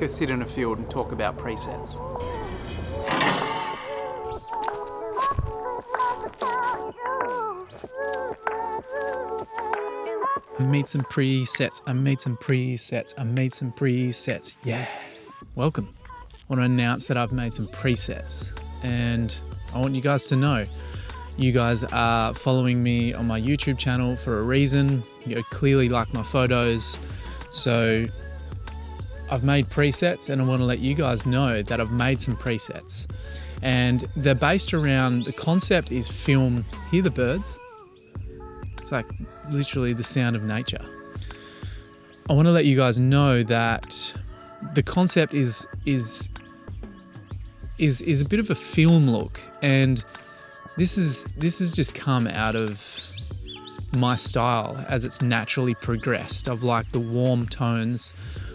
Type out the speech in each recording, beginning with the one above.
go sit in a field and talk about presets. I made some presets. Yeah. Welcome. I want to announce that I've made some presets, and I want you guys to know you guys are following me on my YouTube channel for a reason. You clearly like my photos. So I've made presets, and I want to let you guys know that I've made some presets. And they're based around, the concept is film. Hear the birds? It's like literally the sound of nature. I want to let you guys know that the concept is a bit of a film look, and this has just come out of my style as it's naturally progressed. I've liked the warm tones.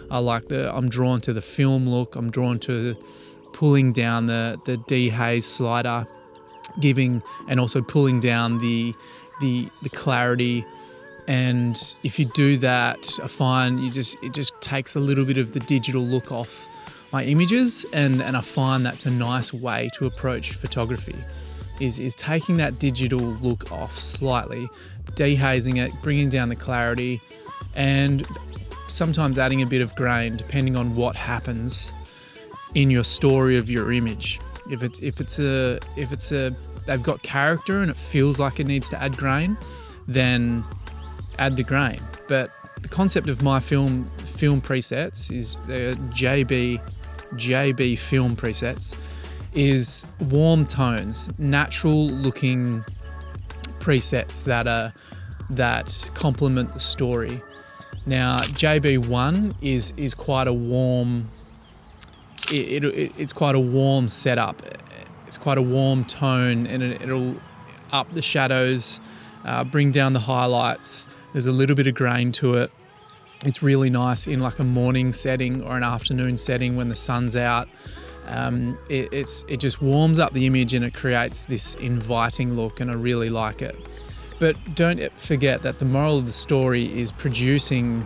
I'm drawn to the film look. I'm drawn to pulling down the dehaze slider, and also pulling down the clarity. And if you do that, I find it just takes a little bit of the digital look off my images, and I find that's a nice way to approach photography, is taking that digital look off slightly, dehazing it, bringing down the clarity, and sometimes adding a bit of grain depending on what happens in your story of your image. If they've got character and it feels like it needs to add grain, then add the grain. But the concept of my film presets is the JB film presets is warm tones, natural looking presets that complement the story. Now JB1 is quite a warm. It's quite a warm setup. It's quite a warm tone, and it'll up the shadows, bring down the highlights. There's a little bit of grain to it. It's really nice in like a morning setting or an afternoon setting when the sun's out. It just warms up the image and it creates this inviting look, and I really like it. But don't forget that the moral of the story is producing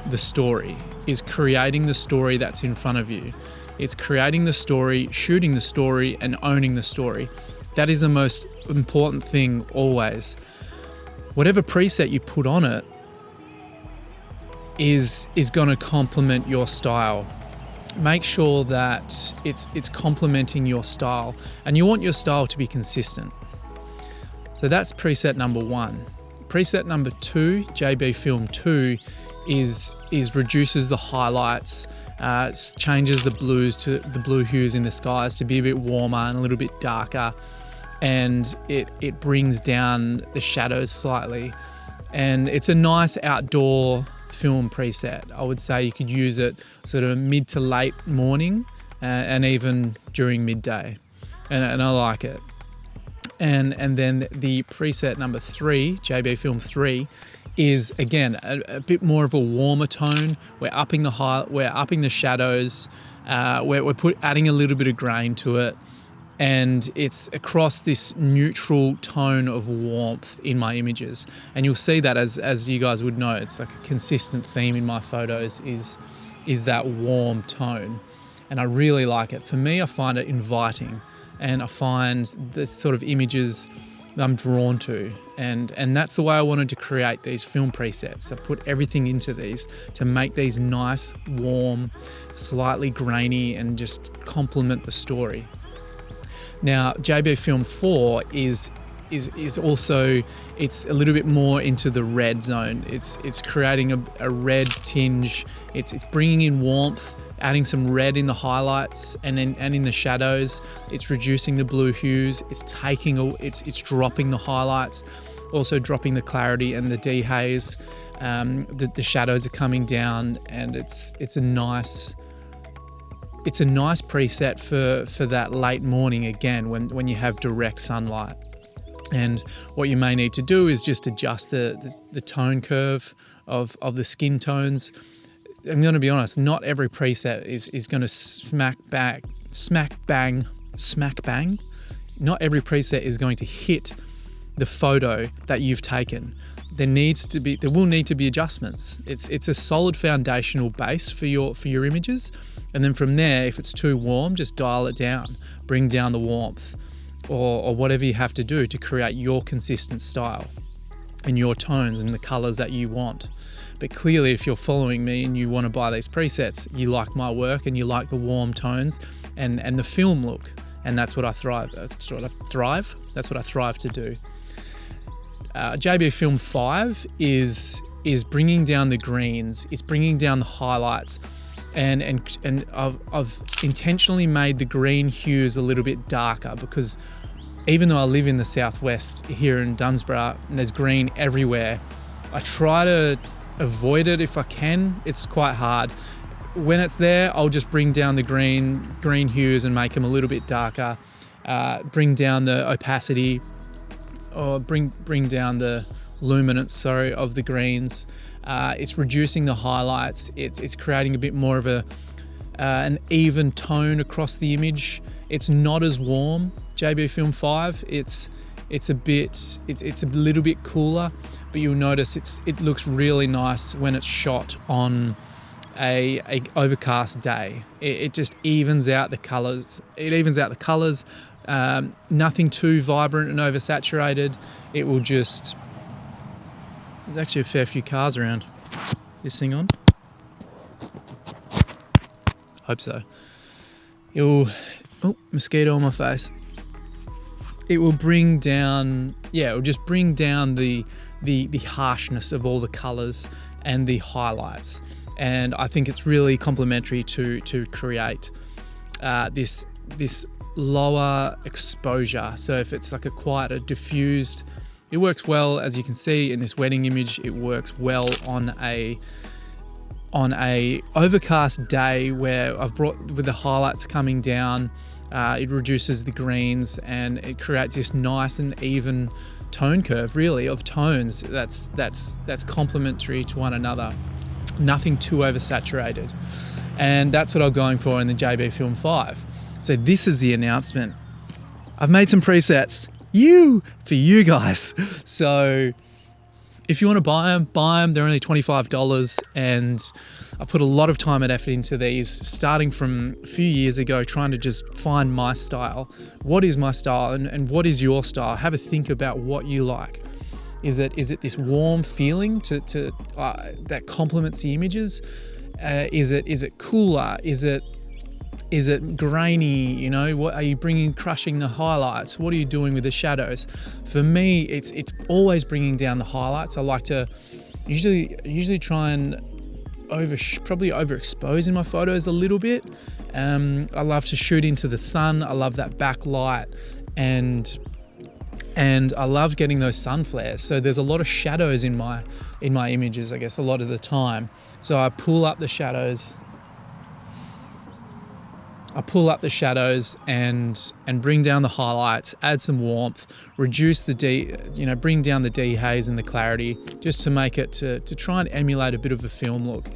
the story, is creating the story that's in front of you. It's creating the story, shooting the story, and owning the story. That is the most important thing always. Whatever preset you put on it is going to complement your style. Make sure that it's complementing your style, and you want your style to be consistent. So that's preset number 1. Preset number 2, JB Film 2, is reduces the highlights, changes the blue hues in the skies to be a bit warmer and a little bit darker, and it brings down the shadows slightly. And it's a nice outdoor film preset. I would say you could use it sort of mid to late morning, and even during midday, and I like it. And then the preset number 3, JB Film 3, is again a bit more of a warmer tone. We're upping the shadows. We're adding a little bit of grain to it, and it's across this neutral tone of warmth in my images. And you'll see that as you guys would know, it's like a consistent theme in my photos is that warm tone, and I really like it. For me, I find it inviting, and I find the sort of images that I'm drawn to, and that's the way I wanted to create these film presets. I put everything into these to make these nice, warm, slightly grainy, and just complement the story. Now, JB Film 4 is also, it's a little bit more into the red zone. It's creating a red tinge. It's bringing in warmth, adding some red in the highlights and in the shadows. It's reducing the blue hues. It's dropping the highlights, also dropping the clarity and the dehaze. The shadows are coming down, and it's a nice preset for that late morning again when you have direct sunlight. And what you may need to do is just adjust the tone curve of the skin tones. I'm going to be honest, not every preset is going to smack bang. Not every preset is going to hit the photo that you've taken. There will need to be adjustments. It's a solid foundational base for your images, and then from there, if it's too warm, just dial it down, bring down the warmth, or whatever you have to do to create your consistent style and your tones and the colors that you want. But clearly, if you're following me and you want to buy these presets, you like my work and you like the warm tones and the film look, and that's what I thrive. That's what I thrive to do. JB Film 5 is bringing down the greens. It's bringing down the highlights, and I've intentionally made the green hues a little bit darker, because even though I live in the southwest here in Dunsborough and there's green everywhere, I try to avoid it if I can. It's quite hard. When it's there, I'll just bring down the green hues and make them a little bit darker. Bring down the opacity, or bring down the luminance, of the greens. It's reducing the highlights. It's creating a bit more of an even tone across the image. It's not as warm. JB Film 5. It's a little bit cooler, but you'll notice it looks really nice when it's shot on a overcast day. It just evens out the colors. Nothing too vibrant and oversaturated. It will just... There's actually a fair few cars around. This thing on? Hope so. Mosquito on my face. It will bring down... Yeah, it will just bring down the harshness of all the colors and the highlights. And I think it's really complementary to create this lower exposure. So if it's like a quieter, diffused, it works well. As you can see in this wedding image, it works well on a overcast day where I've brought with the highlights coming down. It reduces the greens and it creates this nice and even tone curve, really, of tones that's complementary to one another. Nothing too oversaturated. And that's what I'm going for in the JB Film 5. So this is the announcement. I've made some presets for you guys. So if you want to buy them. They're only $25, and I put a lot of time and effort into these, starting from a few years ago, trying to just find my style. What is my style, and what is your style? Have a think about what you like. Is it this warm feeling to that complements the images? Is it cooler? Is it grainy? What are you crushing the highlights? What are you doing with the shadows? For me, it's always bringing down the highlights. I like to usually try and probably overexpose in my photos a little bit. I love to shoot into the sun. I love that backlight, and I love getting those sun flares. So there's a lot of shadows in my images, I guess, a lot of the time. So I pull up the shadows. And bring down the highlights, add some warmth, reduce the bring down the dehaze and the clarity, just to make it to try and emulate a bit of a film look.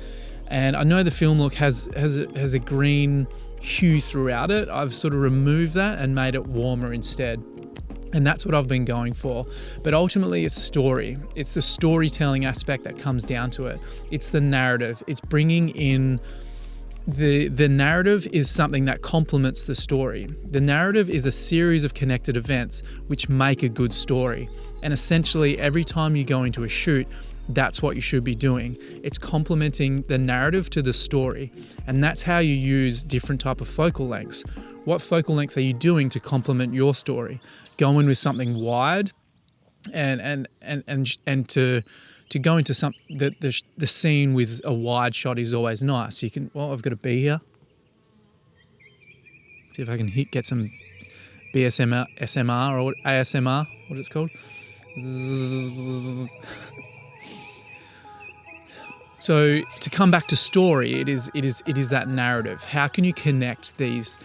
And I know the film look has a green hue throughout it. I've sort of removed that and made it warmer instead. And that's what I've been going for. But ultimately, it's story. It's the storytelling aspect that comes down to it. It's the narrative. It's bringing in... The narrative is something that complements the story. The narrative is a series of connected events which make a good story. And essentially, every time you go into a shoot, that's what you should be doing. It's complementing the narrative to the story. And that's how you use different type of focal lengths. What focal length are you doing to complement your story? Go in with something wide and to go into something that the scene with a wide shot is always nice. You can, I've got a bee here. See if I can get some SMR or ASMR, what it's called. So to come back to story, it is that narrative. How can you connect these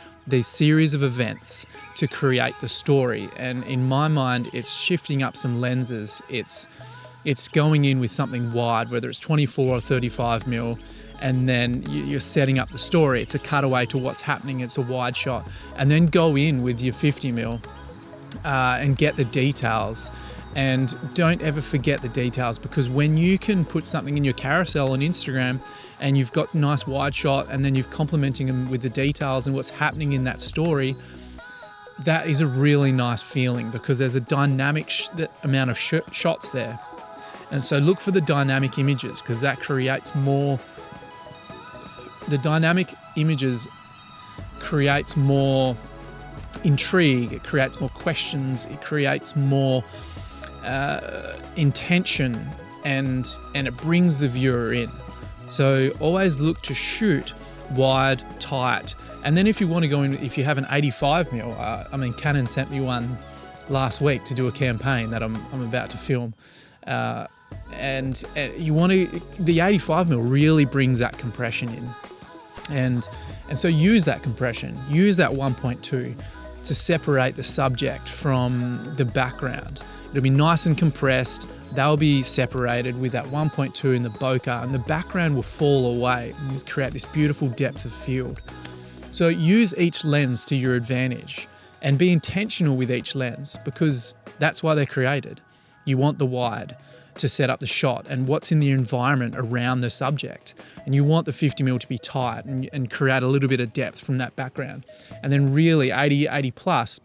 series of events to create the story? And in my mind, it's shifting up some lenses. It's going in with something wide, whether it's 24 or 35 mil, and then you're setting up the story. It's a cutaway to what's happening. It's a wide shot, and then go in with your 50 mil and get the details And don't ever forget the details, because when you can put something in your carousel on Instagram and you've got a nice wide shot and then you're complementing them with the details and what's happening in that story, that is a really nice feeling, because there's a dynamic amount of shots there. And so look for the dynamic images, because that creates more. The dynamic images creates more intrigue, it creates more questions, it creates more intention, and it brings the viewer in. So always look to shoot wide, tight. And then if you want to go in, if you have an 85mm, Canon sent me one last week to do a campaign that I'm about to film. And you want to, the 85mm really brings that compression in. And so use that compression, use that 1.2 to separate the subject from the background. It'll be nice and compressed. They'll be separated with that 1.2 in the bokeh, and the background will fall away and just create this beautiful depth of field. So use each lens to your advantage and be intentional with each lens, because that's why they're created. You want the wide to set up the shot and what's in the environment around the subject. And you want the 50mm to be tight and create a little bit of depth from that background. And then really 80 plus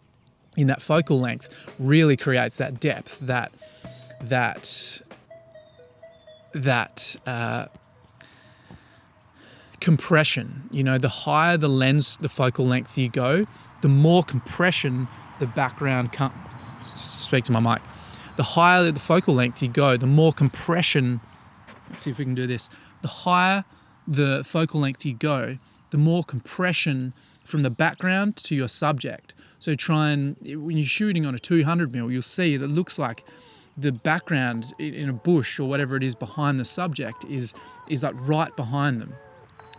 in that focal length really creates that depth, that compression. You know, the higher the lens, the focal length you go, the more compression the background comes. Speak to my mic. The higher the focal length you go, the more compression. Let's see if we can do this. The higher the focal length you go, the more compression from the background to your subject. So when you're shooting on a 200mm, you'll see that it looks like the background in a bush or whatever it is behind the subject is like right behind them.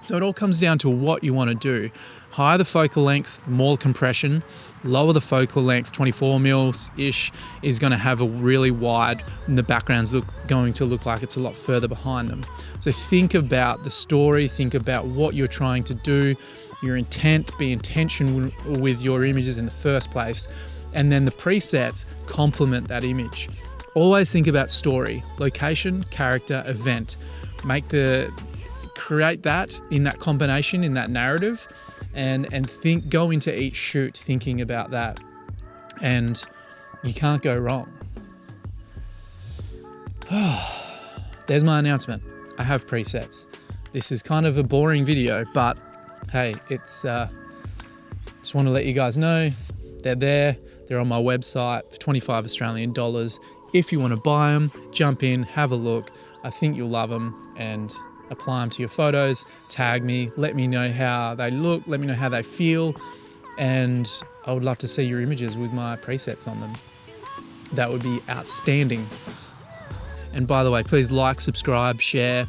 So it all comes down to what you want to do. Higher the focal length, more compression. Lower the focal length, 24mm-ish, is going to have a really wide, and the background's going to look like it's a lot further behind them. So think about the story, think about what you're trying to do, your intent, be intentional with your images in the first place, and then the presets complement that image. Always think about story, location, character, event. Create that in that combination, in that narrative, and go into each shoot thinking about that, and you can't go wrong. There's my announcement. I have presets. This is kind of a boring video, but hey, it's just want to let you guys know they're there. They're on my website for 25 Australian dollars. If you want to buy them, jump in, have a look. I think you'll love them, and apply them to your photos, tag me, let me know how they look, let me know how they feel, and I would love to see your images with my presets on them. That would be outstanding. And by the way, please like, subscribe, share,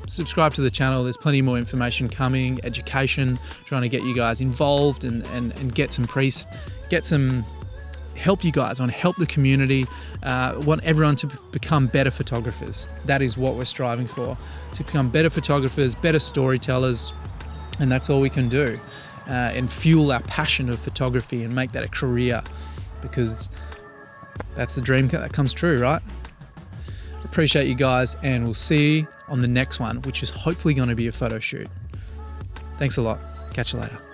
subscribe to the channel. There's plenty more information coming, education, trying to get you guys involved and get some help you guys. I want to help the community. Want everyone to become better photographers. That is what we're striving for, to become better photographers, better storytellers, and that's all we can do. And fuel our passion of photography and make that a career, because that's the dream that comes true, right? Appreciate you guys, and we'll see you on the next one, which is hopefully going to be a photo shoot. Thanks a lot. Catch you later.